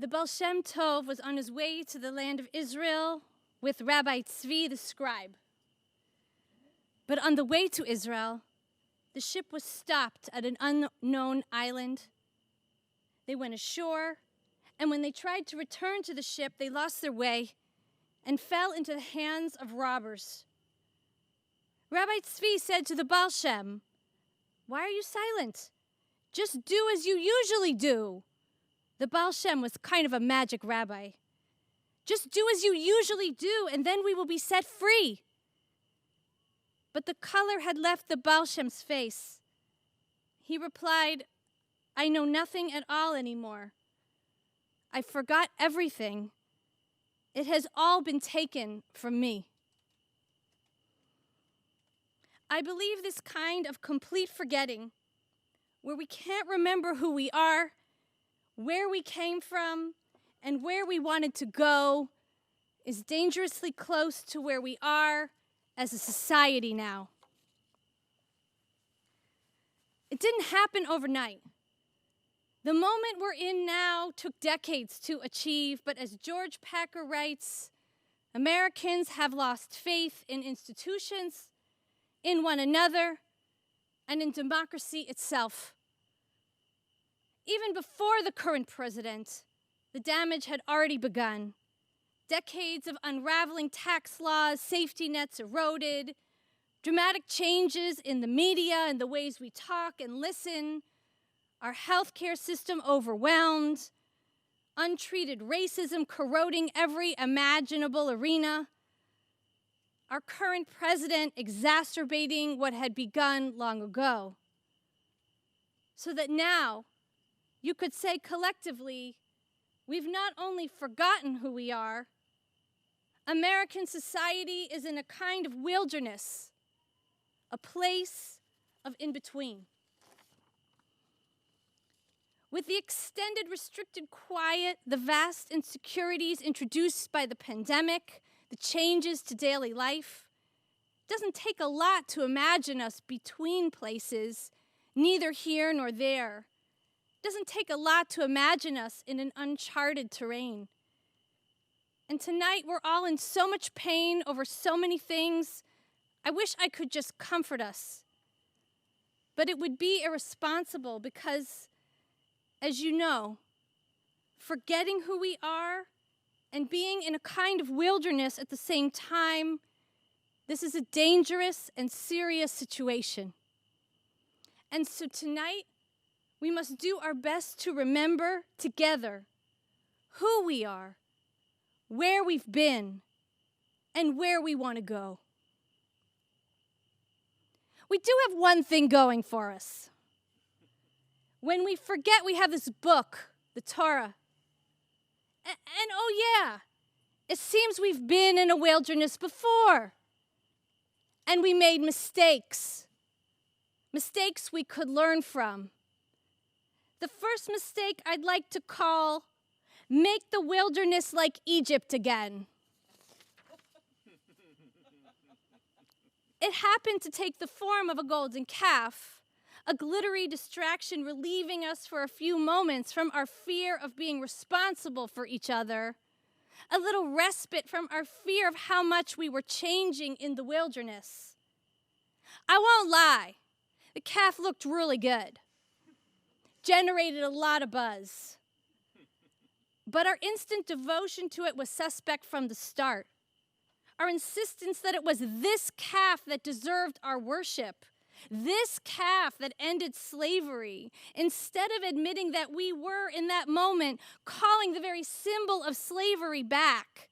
The Baal Shem Tov was on his way to the land of Israel with Rabbi Tzvi the scribe. But on the way to Israel, the ship was stopped at an unknown island. They went ashore, and when they tried to return to the ship, they lost their way and fell into the hands of robbers. Rabbi Tzvi said to the Baal Shem, "Why are you silent? Just do as you usually do." The Baal Shem was kind of a magic rabbi. "Just do as you usually do, and then we will be set free." But the color had left the Baal Shem's face. He replied, "I know nothing at all anymore. I forgot everything. It has all been taken from me." I believe this kind of complete forgetting, where we can't remember who we are, where we came from, and where we wanted to go, is dangerously close to where we are as a society now. It didn't happen overnight. The moment we're in now took decades to achieve, but as George Packer writes, Americans have lost faith in institutions, in one another, and in democracy itself. Even before the current president, the damage had already begun. Decades of unraveling tax laws, safety nets eroded, dramatic changes in the media and the ways we talk and listen, our healthcare system overwhelmed, untreated racism corroding every imaginable arena, our current president exacerbating what had begun long ago. So that now, you could say collectively, we've not only forgotten who we are, American society is in a kind of wilderness, a place of in-between. With the extended restricted quiet, the vast insecurities introduced by the pandemic, the changes to daily life, it doesn't take a lot to imagine us between places, neither here nor there. It doesn't take a lot to imagine us in an uncharted terrain. And tonight we're all in so much pain over so many things. I wish I could just comfort us. But it would be irresponsible because, as you know, forgetting who we are and being in a kind of wilderness at the same time, this is a dangerous and serious situation. And so tonight, we must do our best to remember together who we are, where we've been, and where we want to go. We do have one thing going for us. When we forget we have this book, the Torah, and oh yeah, it seems we've been in a wilderness before, and we made mistakes we could learn from. The first mistake I'd like to call, make the wilderness like Egypt again. It happened to take the form of a golden calf, a glittery distraction relieving us for a few moments from our fear of being responsible for each other, a little respite from our fear of how much we were changing in the wilderness. I won't lie, the calf looked really good, generated a lot of buzz, but our instant devotion to it was suspect from the start. Our insistence that it was this calf that deserved our worship, this calf that ended slavery, instead of admitting that we were, in that moment, calling the very symbol of slavery back.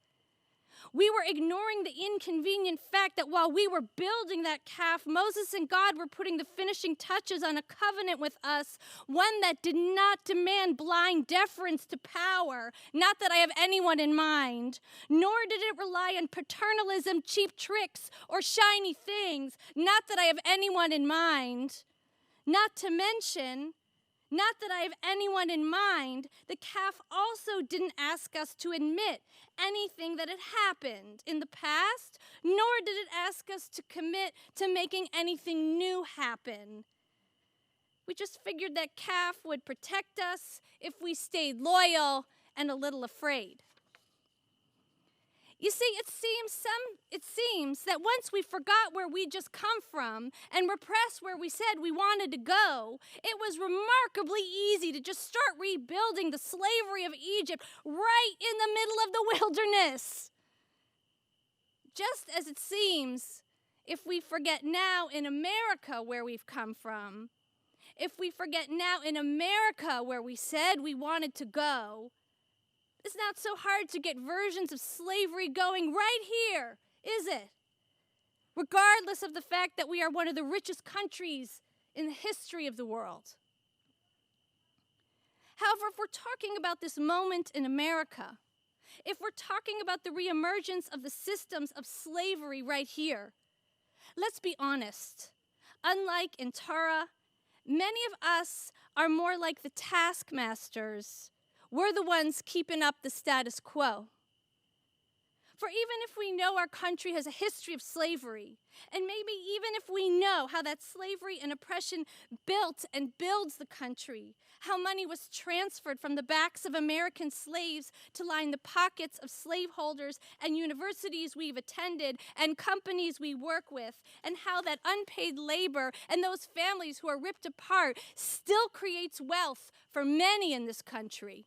We were ignoring the inconvenient fact that while we were building that calf, Moses and God were putting the finishing touches on a covenant with us, one that did not demand blind deference to power, not that I have anyone in mind, nor did it rely on paternalism, cheap tricks, or shiny things, not that I have anyone in mind. Not to mention, not that I have anyone in mind, the calf also didn't ask us to admit anything that had happened in the past, nor did it ask us to commit to making anything new happen. We just figured that calf would protect us if we stayed loyal and a little afraid. You see, it seems that once we forgot where we just come from and repressed where we said we wanted to go, it was remarkably easy to just start rebuilding the slavery of Egypt right in the middle of the wilderness. Just as it seems, if we forget now in America where we've come from, if we forget now in America where we said we wanted to go, it's not so hard to get versions of slavery going right here, is it? Regardless of the fact that we are one of the richest countries in the history of the world. However, if we're talking about this moment in America, if we're talking about the reemergence of the systems of slavery right here, let's be honest. Unlike in Torah, many of us are more like the taskmasters. We're the ones keeping up the status quo. For even if we know our country has a history of slavery, and maybe even if we know how that slavery and oppression built and builds the country, how money was transferred from the backs of American slaves to line the pockets of slaveholders and universities we've attended and companies we work with, and how that unpaid labor and those families who are ripped apart still creates wealth for many in this country.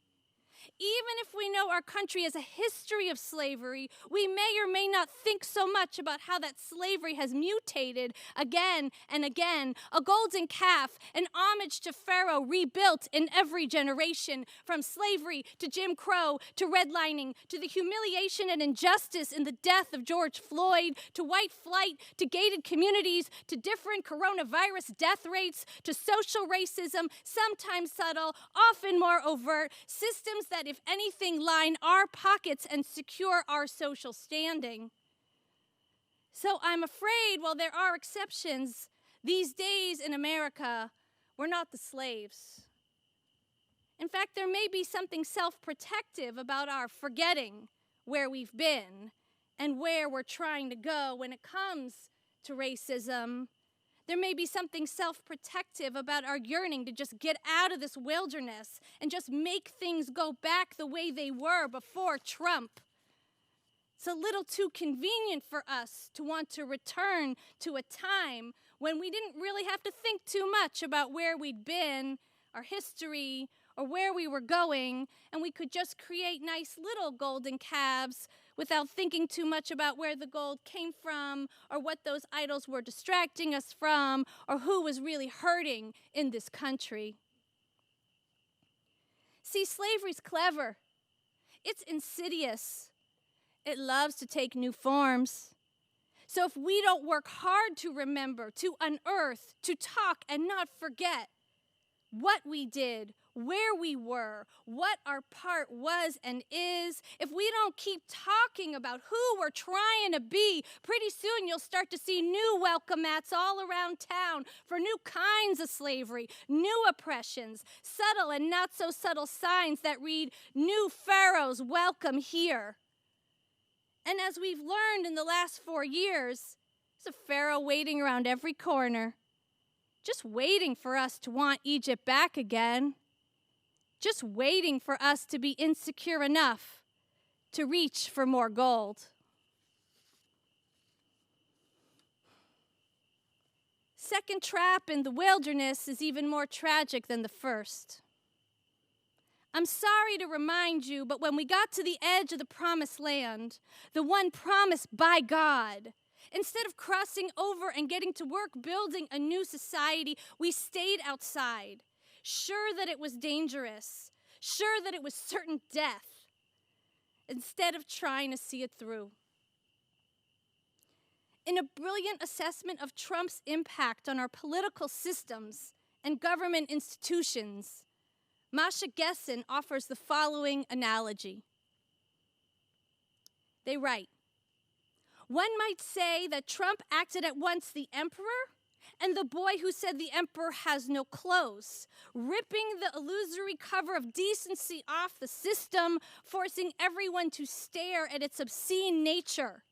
Even if we know our country has a history of slavery, we may or may not think so much about how that slavery has mutated again and again. A golden calf, an homage to Pharaoh rebuilt in every generation, from slavery to Jim Crow to redlining to the humiliation and injustice in the death of George Floyd to white flight to gated communities to different coronavirus death rates to social racism, sometimes subtle, often more overt, systems that, if anything, line our pockets and secure our social standing. So I'm afraid, while there are exceptions, these days in America, we're not the slaves. In fact, there may be something self-protective about our forgetting where we've been and where we're trying to go when it comes to racism. There may be something self-protective about our yearning to just get out of this wilderness and just make things go back the way they were before Trump. It's a little too convenient for us to want to return to a time when we didn't really have to think too much about where we'd been, our history, or where we were going, and we could just create nice little golden calves without thinking too much about where the gold came from, or what those idols were distracting us from, or who was really hurting in this country. See, slavery's clever. It's insidious. It loves to take new forms. So if we don't work hard to remember, to unearth, to talk and not forget what we did, where we were, what our part was and is, if we don't keep talking about who we're trying to be, pretty soon you'll start to see new welcome mats all around town for new kinds of slavery, new oppressions, subtle and not so subtle signs that read, "New pharaohs welcome here." And as we've learned in the last 4 years, there's a pharaoh waiting around every corner, just waiting for us to want Egypt back again. Just waiting for us to be insecure enough to reach for more gold. Second trap in the wilderness is even more tragic than the first. I'm sorry to remind you, but when we got to the edge of the promised land, the one promised by God, instead of crossing over and getting to work building a new society, we stayed outside, sure that it was dangerous, sure that it was certain death, instead of trying to see it through. In a brilliant assessment of Trump's impact on our political systems and government institutions, Masha Gessen offers the following analogy. They write, "One might say that Trump acted at once the emperor and the boy who said the emperor has no clothes, ripping the illusory cover of decency off the system, forcing everyone to stare at its obscene nature.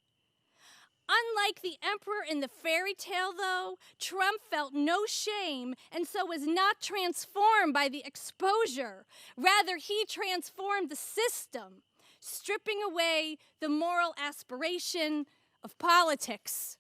Unlike the emperor in the fairy tale, though, Trump felt no shame and so was not transformed by the exposure. Rather, he transformed the system, stripping away the moral aspiration of politics.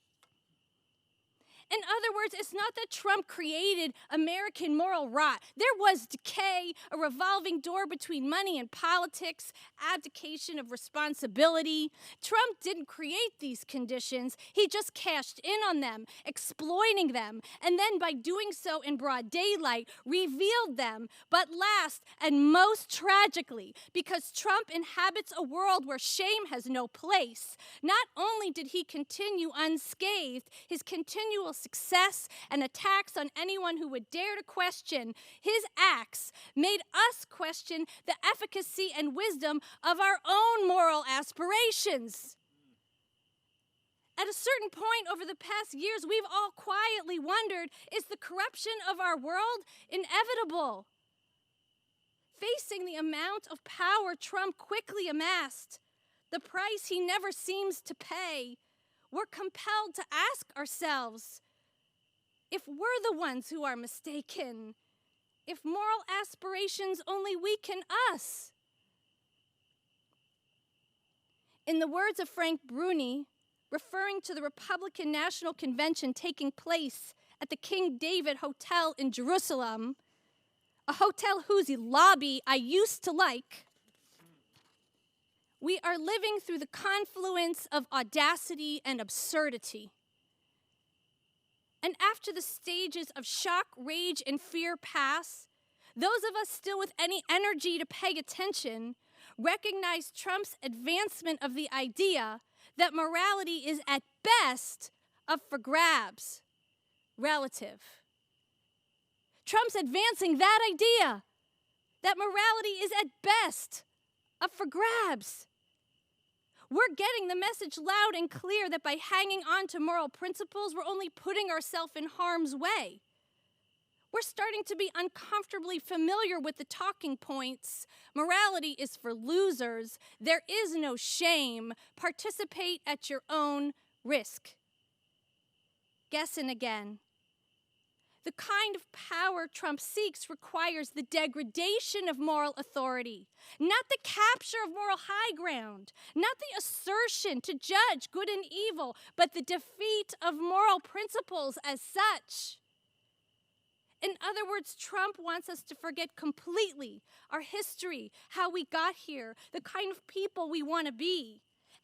In other words, it's not that Trump created American moral rot. There was decay, a revolving door between money and politics, abdication of responsibility. Trump didn't create these conditions. He just cashed in on them, exploiting them, and then by doing so in broad daylight, revealed them. But last and most tragically, because Trump inhabits a world where shame has no place, not only did he continue unscathed, his continual success and attacks on anyone who would dare to question his acts made us question the efficacy and wisdom of our own moral aspirations. At a certain point over the past years, we've all quietly wondered, is the corruption of our world inevitable? Facing the amount of power Trump quickly amassed, the price he never seems to pay, we're compelled to ask ourselves, if we're the ones who are mistaken, if moral aspirations only weaken us. In the words of Frank Bruni, referring to the Republican National Convention taking place at the King David Hotel in Jerusalem, a hotel whose lobby I used to like, we are living through the confluence of audacity and absurdity. And after the stages of shock, rage, and fear pass, those of us still with any energy to pay attention recognize Trump's advancement of the idea that morality is at best up for grabs, relative. Trump's advancing that idea that morality is at best up for grabs. We're getting the message loud and clear that by hanging on to moral principles, we're only putting ourselves in harm's way. We're starting to be uncomfortably familiar with the talking points. Morality is for losers. There is no shame. Participate at your own risk. Guessing again. The kind of power Trump seeks requires the degradation of moral authority, not the capture of moral high ground, not the assertion to judge good and evil, but the defeat of moral principles as such. In other words, Trump wants us to forget completely our history, how we got here, the kind of people we want to be,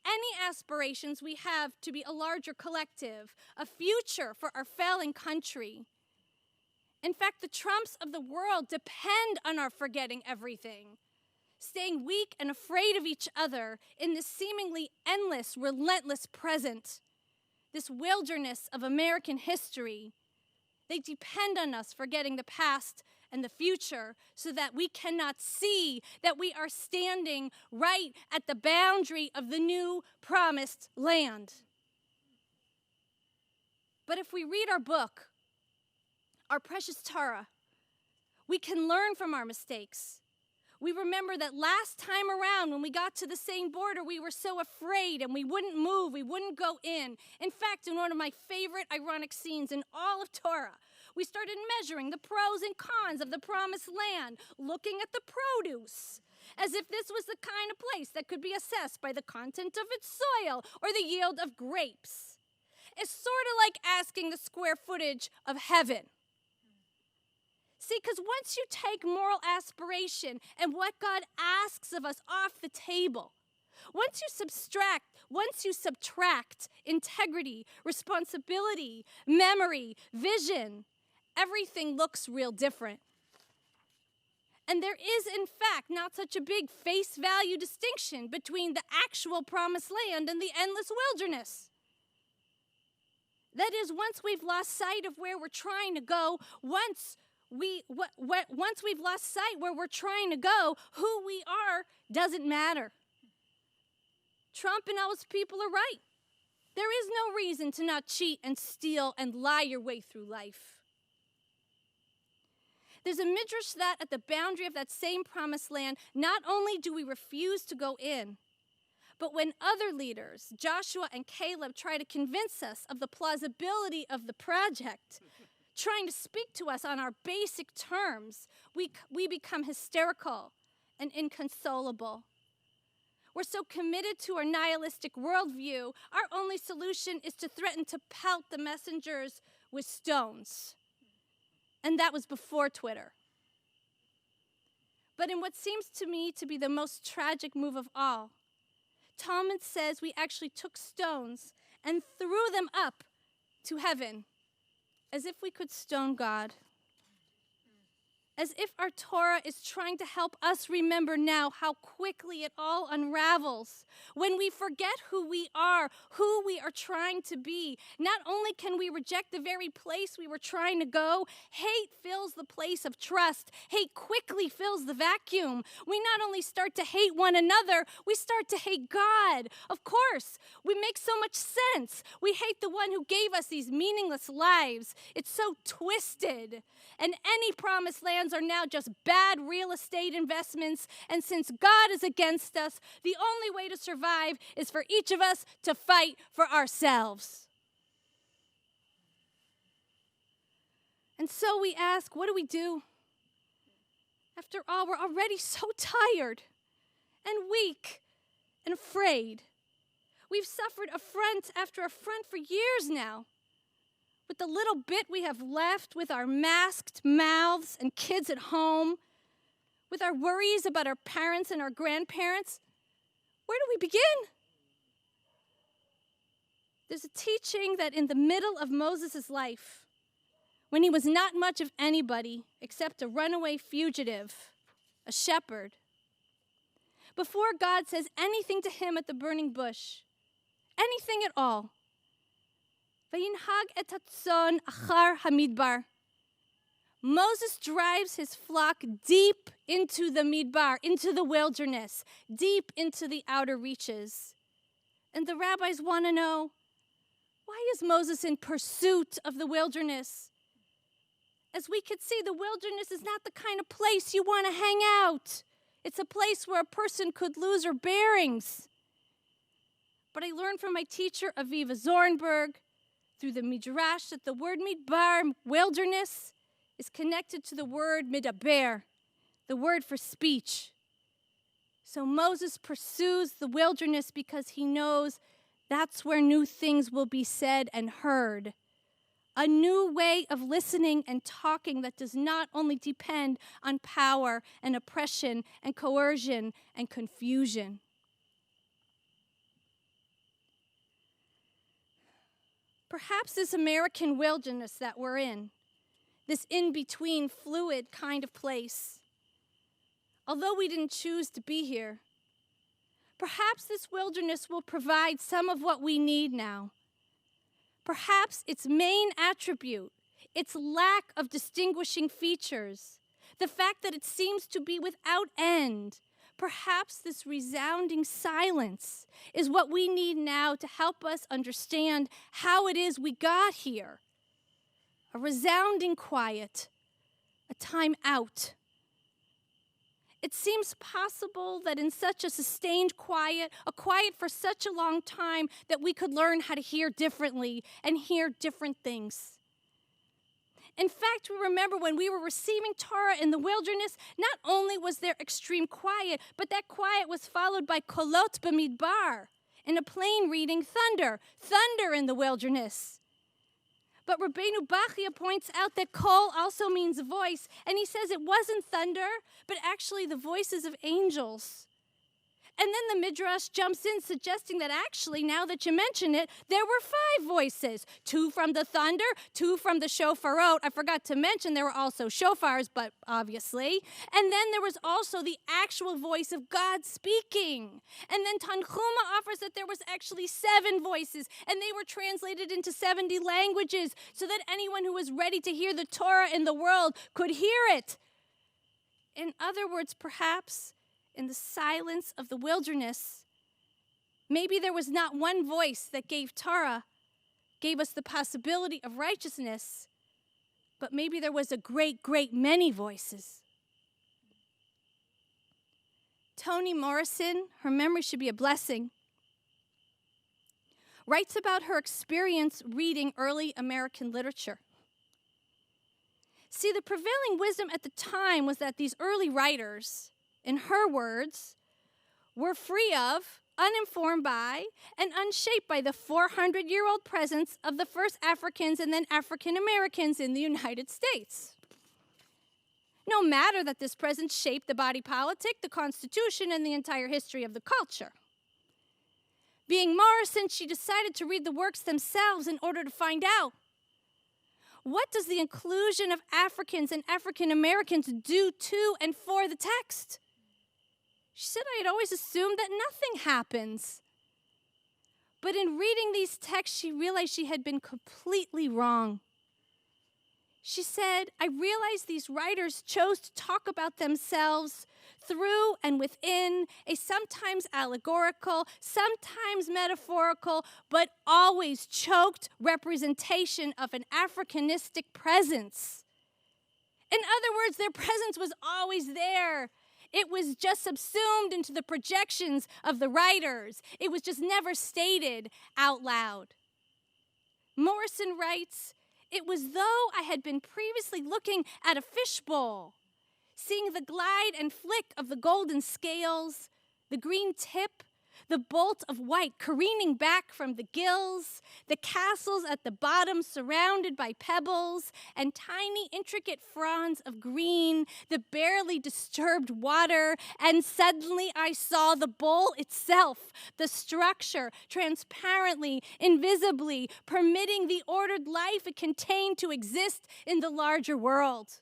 any aspirations we have to be a larger collective, a future for our failing country. In fact, the Trumps of the world depend on our forgetting everything, staying weak and afraid of each other in this seemingly endless, relentless present, this wilderness of American history. They depend on us forgetting the past and the future so that we cannot see that we are standing right at the boundary of the new promised land. But if we read our book, our precious Torah, we can learn from our mistakes. We remember that last time around when we got to the same border, we were so afraid and we wouldn't move, we wouldn't go in. In fact, in one of my favorite ironic scenes in all of Torah, we started measuring the pros and cons of the promised land, looking at the produce, as if this was the kind of place that could be assessed by the content of its soil or the yield of grapes. It's sort of like asking the square footage of heaven. See, because once you take moral aspiration and what God asks of us off the table, once you subtract integrity, responsibility, memory, vision, everything looks real different. And there is, in fact, not such a big face value distinction between the actual promised land and the endless wilderness. That is, once we've lost sight of where we're trying to go, once we've lost sight where we're trying to go, who we are doesn't matter. Trump and all his people are right. There is no reason to not cheat and steal and lie your way through life. There's a midrash that at the boundary of that same promised land, not only do we refuse to go in, But when other leaders, Joshua and Caleb, try to convince us of the plausibility of the project, trying to speak to us on our basic terms, we become hysterical and inconsolable. We're so committed to our nihilistic worldview, our only solution is to threaten to pelt the messengers with stones. And that was before Twitter. But in what seems to me to be the most tragic move of all, Talmud says we actually took stones and threw them up to heaven, as if we could stone God. As if our Torah is trying to help us remember now how quickly it all unravels. When we forget who we are trying to be, not only can we reject the very place we were trying to go, hate fills the place of trust. Hate quickly fills the vacuum. We not only start to hate one another, we start to hate God. Of course, we make so much sense. We hate the one who gave us these meaningless lives. It's so twisted. And any promised lands are now just bad real estate investments. And since God is against us, the only way to survive is for each of us to fight for ourselves. And so we ask, what do we do? After all, we're already so tired and weak and afraid. We've suffered affront after affront for years now. With the little bit we have left, with our masked mouths and kids at home, with our worries about our parents and our grandparents, where do we begin? There's a teaching that in the middle of Moses' life, when he was not much of anybody except a runaway fugitive, a shepherd, before God says anything to him at the burning bush, anything at all, Vayinhag et hatzon achar hamidbar. Moses drives his flock deep into the midbar, into the wilderness, deep into the outer reaches. And the rabbis want to know, why is Moses in pursuit of the wilderness? As we could see, the wilderness is not the kind of place you want to hang out. It's a place where a person could lose her bearings. But I learned from my teacher, Aviva Zornberg, through the Midrash, that the word midbar, wilderness, is connected to the word midaber, the word for speech. So Moses pursues the wilderness because he knows that's where new things will be said and heard. A new way of listening and talking that does not only depend on power and oppression and coercion and confusion. Perhaps this American wilderness that we're in, this in-between fluid kind of place, although we didn't choose to be here, perhaps this wilderness will provide some of what we need now. Perhaps its main attribute, its lack of distinguishing features, the fact that it seems to be without end, perhaps this resounding silence is what we need now to help us understand how it is we got here. A resounding quiet, a time out. It seems possible that in such a sustained quiet, a quiet for such a long time, that we could learn how to hear differently and hear different things. In fact, we remember when we were receiving Torah in the wilderness, not only was there extreme quiet, but that quiet was followed by kolot b'midbar, in a plain reading, thunder in the wilderness. But Rabbeinu Bachia points out that kol also means voice, and he says it wasn't thunder, but actually the voices of angels. And then the Midrash jumps in, suggesting that actually, now that you mention it, there were 5 voices. 2 from the thunder, 2 from the shofarot. I forgot to mention there were also shofars, but obviously. And then there was also the actual voice of God speaking. And then Tanchuma offers that there was actually 7 voices, and they were translated into 70 languages, so that anyone who was ready to hear the Torah in the world could hear it. In other words, perhaps, in the silence of the wilderness, maybe there was not one voice that gave Torah, gave us the possibility of righteousness, but maybe there was a great, great many voices. Toni Morrison, her memory should be a blessing, writes about her experience reading early American literature. See, the prevailing wisdom at the time was that these early writers, in her words, were free of, uninformed by, and unshaped by the 400-year-old presence of the first Africans and then African Americans in the United States. No matter that this presence shaped the body politic, the Constitution, and the entire history of the culture. Being Morrison, she decided to read the works themselves in order to find out, what does the inclusion of Africans and African Americans do to and for the text? She said, I had always assumed that nothing happens. But in reading these texts, she realized she had been completely wrong. She said, I realized these writers chose to talk about themselves through and within a sometimes allegorical, sometimes metaphorical, but always choked representation of an Africanistic presence. In other words, their presence was always there. It was just subsumed into the projections of the writers. It was just never stated out loud. Morrison writes, it was though I had been previously looking at a fishbowl, seeing the glide and flick of the golden scales, the green tip, the bolt of white careening back from the gills, the castles at the bottom surrounded by pebbles, and tiny intricate fronds of green, the barely disturbed water, and suddenly I saw the bowl itself, the structure, transparently, invisibly, permitting the ordered life it contained to exist in the larger world.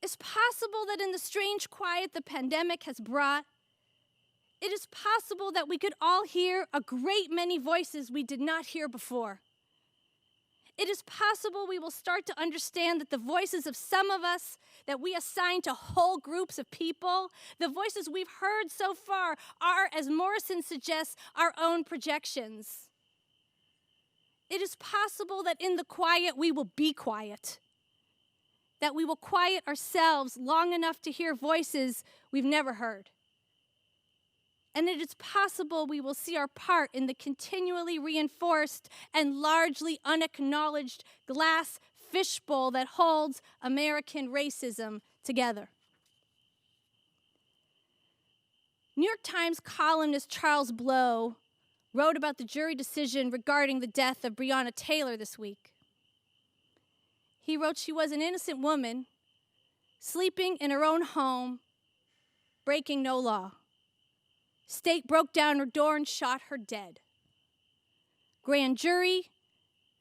It's possible that in the strange quiet the pandemic has brought, it is possible that we could all hear a great many voices we did not hear before. It is possible we will start to understand that the voices of some of us that we assign to whole groups of people, the voices we've heard so far are, as Morrison suggests, our own projections. It is possible that in the quiet we will be quiet. That we will quiet ourselves long enough to hear voices we've never heard. And it is possible we will see our part in the continually reinforced and largely unacknowledged glass fishbowl that holds American racism together. New York Times columnist Charles Blow wrote about the jury decision regarding the death of Breonna Taylor this week. He wrote she was an innocent woman sleeping in her own home, breaking no law. State broke down her door and shot her dead. Grand jury,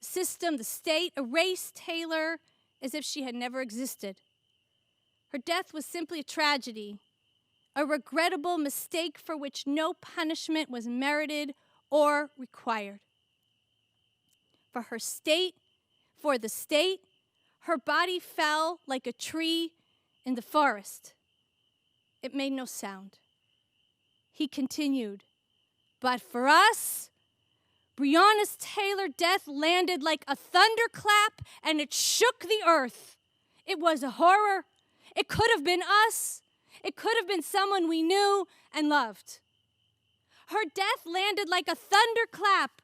system, the state erased Taylor as if she had never existed. Her death was simply a tragedy, a regrettable mistake for which no punishment was merited or required. For her state, for the state, her body fell like a tree in the forest. It made no sound. He continued, but for us, Breonna Taylor's death landed like a thunderclap and it shook the earth. It was a horror. It could have been us. It could have been someone we knew and loved. Her death landed like a thunderclap.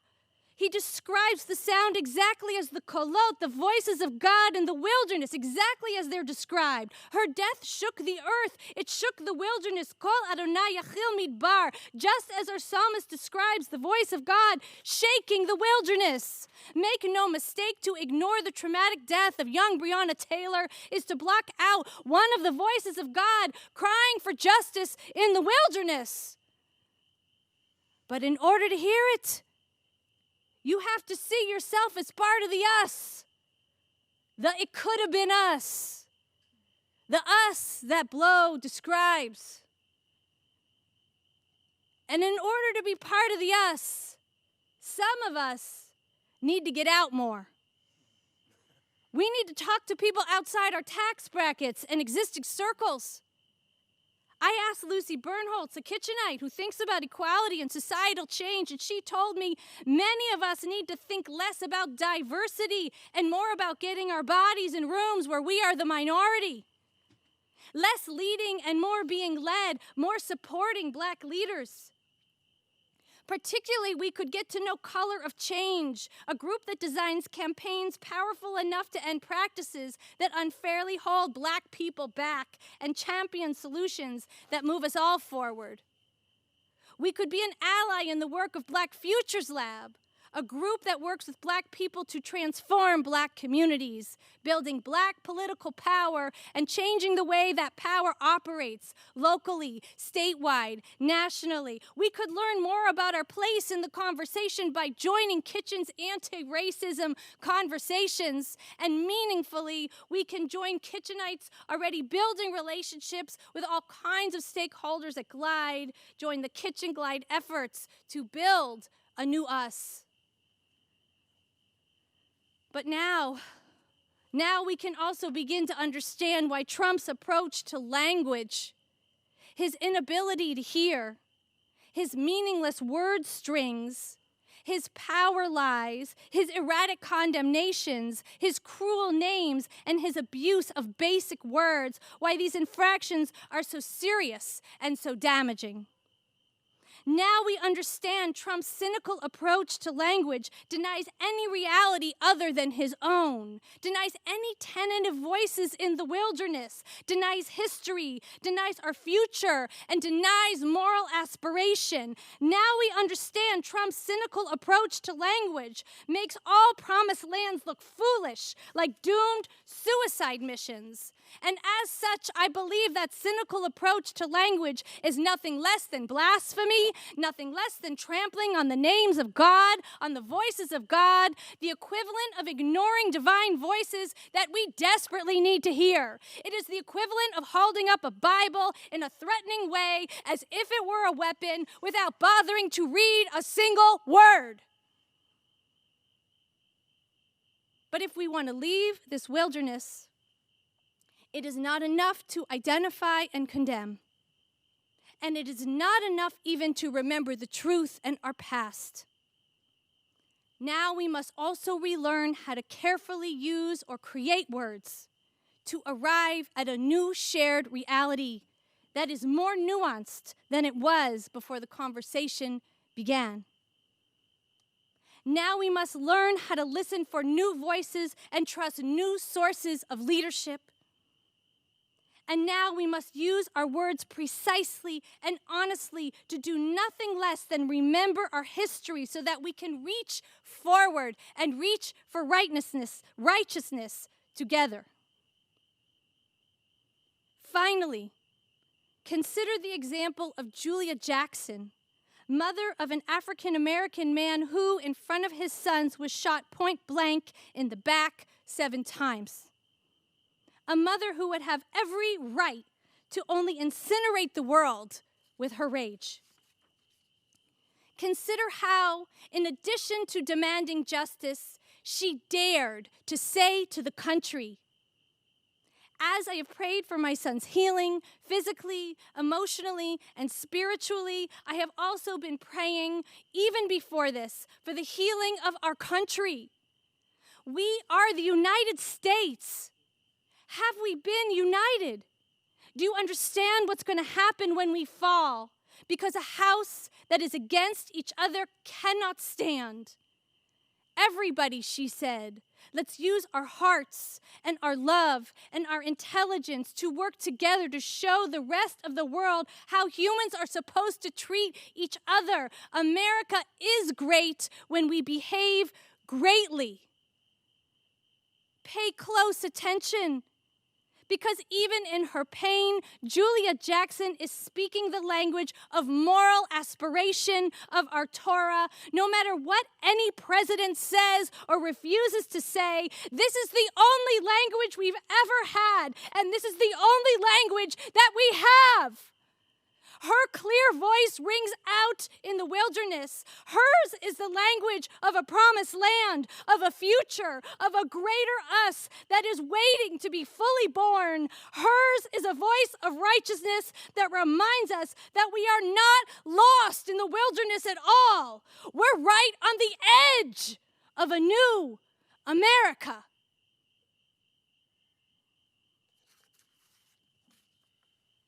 He describes the sound exactly as the kolot, the voices of God in the wilderness, exactly as they're described. Her death shook the earth. It shook the wilderness. Kol Adonai Yachil Midbar, just as our psalmist describes the voice of God shaking the wilderness. Make no mistake, to ignore the traumatic death of young Breonna Taylor is to block out one of the voices of God crying for justice in the wilderness. But in order to hear it, you have to see yourself as part of the us. The it could have been us. The us that Blow describes. And in order to be part of the us, some of us need to get out more. We need to talk to people outside our tax brackets and existing circles. I asked Lucy Bernholtz, a Kitchenite who thinks about equality and societal change, and she told me many of us need to think less about diversity and more about getting our bodies in rooms where we are the minority. Less leading and more being led, more supporting Black leaders. Particularly, we could get to know Color of Change, a group that designs campaigns powerful enough to end practices that unfairly hold Black people back and champion solutions that move us all forward. We could be an ally in the work of Black Futures Lab, a group that works with Black people to transform Black communities, building Black political power and changing the way that power operates locally, statewide, nationally. We could learn more about our place in the conversation by joining Kitchen's anti-racism conversations, and meaningfully, we can join Kitchenites already building relationships with all kinds of stakeholders at Glide, join the Kitchen Glide efforts to build a new us. But now we can also begin to understand why Trump's approach to language, his inability to hear, his meaningless word strings, his power lies, his erratic condemnations, his cruel names, and his abuse of basic words, why these infractions are so serious and so damaging. Now we understand Trump's cynical approach to language denies any reality other than his own, denies any tentative voices in the wilderness, denies history, denies our future, and denies moral aspiration. Now we understand Trump's cynical approach to language makes all promised lands look foolish, like doomed suicide missions. And as such, I believe that cynical approach to language is nothing less than blasphemy, nothing less than trampling on the names of God, on the voices of God, the equivalent of ignoring divine voices that we desperately need to hear. It is the equivalent of holding up a Bible in a threatening way as if it were a weapon without bothering to read a single word. But if we want to leave this wilderness, it is not enough to identify and condemn. And it is not enough even to remember the truth and our past. Now we must also relearn how to carefully use or create words to arrive at a new shared reality that is more nuanced than it was before the conversation began. Now we must learn how to listen for new voices and trust new sources of leadership. And now we must use our words precisely and honestly to do nothing less than remember our history so that we can reach forward and reach for righteousness together. Finally, consider the example of Julia Jackson, mother of an African-American man who, in front of his sons, was shot point blank in the back 7 times. A mother who would have every right to only incinerate the world with her rage. Consider how, in addition to demanding justice, she dared to say to the country, "As I have prayed for my son's healing, physically, emotionally, and spiritually, I have also been praying, even before this, for the healing of our country. We are the United States. Have we been united? Do you understand what's going to happen when we fall? Because a house that is against each other cannot stand. Everybody," she said, "let's use our hearts and our love and our intelligence to work together to show the rest of the world how humans are supposed to treat each other. America is great when we behave greatly." Pay close attention, because even in her pain, Julia Jackson is speaking the language of moral aspiration of our Torah. No matter what any president says or refuses to say, this is the only language we've ever had, and this is the only language that we have. Her clear voice rings out in the wilderness. Hers is the language of a promised land, of a future, of a greater us that is waiting to be fully born. Hers is a voice of righteousness that reminds us that we are not lost in the wilderness at all. We're right on the edge of a new America.